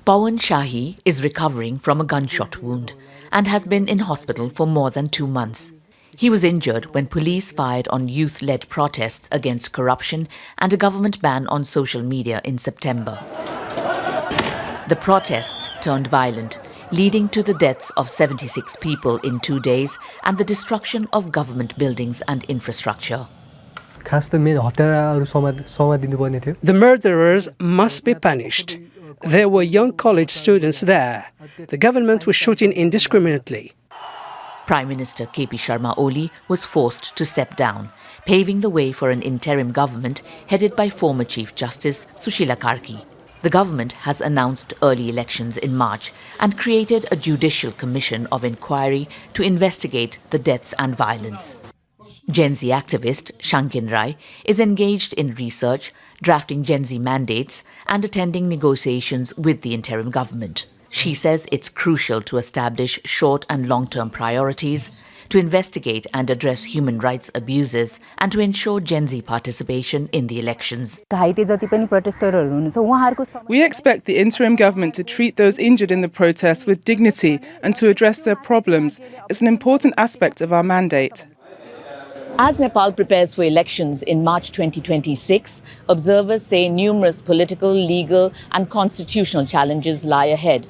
Pawan Shahi is recovering from a gunshot wound and has been in hospital for more than 2 months. He was injured when police fired on youth-led protests against corruption and a government ban on social media in September. The protests turned violent, leading to the deaths of 76 people in 2 days and the destruction of government buildings and infrastructure. The murderers must be punished. There were young college students there. The government was shooting indiscriminately. Prime Minister KP Oli was forced to step down, paving the way for an interim government headed by former Chief Justice Sushila Karki. The government has announced early elections in March and created a judicial commission of inquiry to investigate the deaths and violence. Gen Z activist Shankin Rai is engaged in research, drafting Gen Z mandates and attending negotiations with the interim government. She says it's crucial to establish short and long-term priorities, to investigate and address human rights abuses, and to ensure Gen Z participation in the elections. We expect the interim government to treat those injured in the protests with dignity and to address their problems. It's an important aspect of our mandate. As Nepal prepares for elections in March 2026, observers say numerous political, legal and constitutional challenges lie ahead.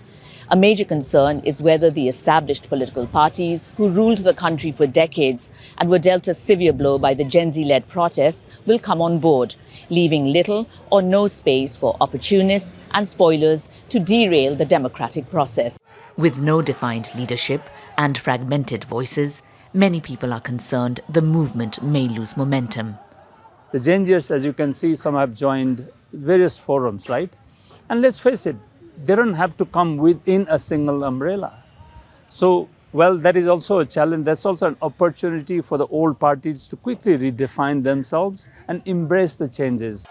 A major concern is whether the established political parties who ruled the country for decades and were dealt a severe blow by the Gen Z-led protests will come on board, leaving little or no space for opportunists and spoilers to derail the democratic process. With no defined leadership and fragmented voices, many people are concerned the movement may lose momentum. The Gen Zers, as you can see, some have joined various forums, right? And let's face it, they don't have to come within a single umbrella. So, well, that is also a challenge. That's also an opportunity for the old parties to quickly redefine themselves and embrace the changes.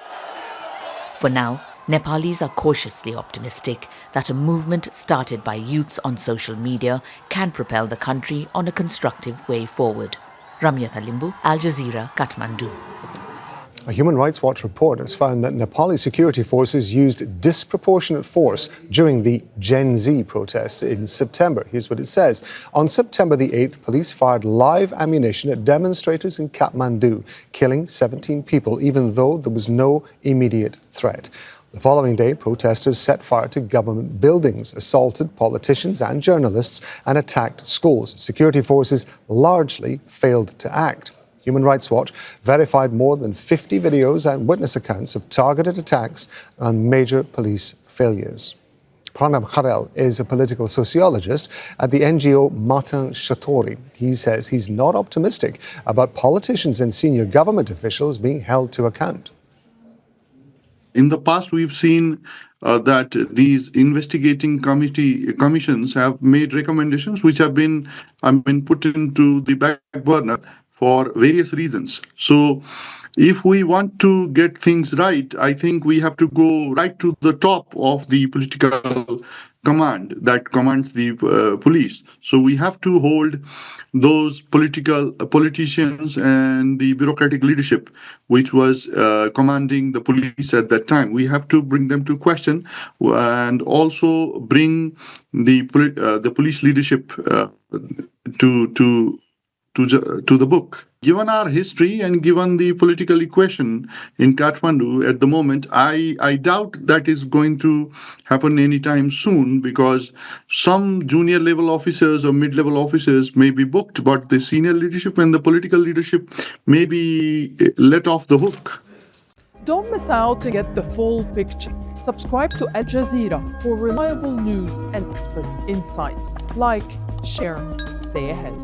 For now, Nepalis are cautiously optimistic that a movement started by youths on social media can propel the country on a constructive way forward. Ramyata Limbu, Al Jazeera, Kathmandu. A Human Rights Watch report has found that Nepali security forces used disproportionate force during the Gen Z protests in September. Here's what it says. On September the 8th, police fired live ammunition at demonstrators in Kathmandu, killing 17 people, even though there was no immediate threat. The following day, protesters set fire to government buildings, assaulted politicians and journalists, and attacked schools. Security forces largely failed to act. Human Rights Watch verified more than 50 videos and witness accounts of targeted attacks and major police failures. Pranab Kharel is a political sociologist at the NGO Matan Shatori. He says he's not optimistic about politicians and senior government officials being held to account. In the past, we've seen that these investigating commissions have made recommendations which have been put into the back burner for various reasons. So if we want to get things right, I think we have to go right to the top of the political command that commands the police. So we have to hold those politicians and the bureaucratic leadership, which was commanding the police at that time. We have to bring them to question and also bring the police leadership to the book. Given our history and given the political equation in Kathmandu at the moment, I doubt that is going to happen anytime soon, because some junior level officers or mid-level officers may be booked, but the senior leadership and the political leadership may be let off the hook. Don't miss out to get the full picture. Subscribe to Al Jazeera for reliable news and expert insights. Like, share, stay ahead.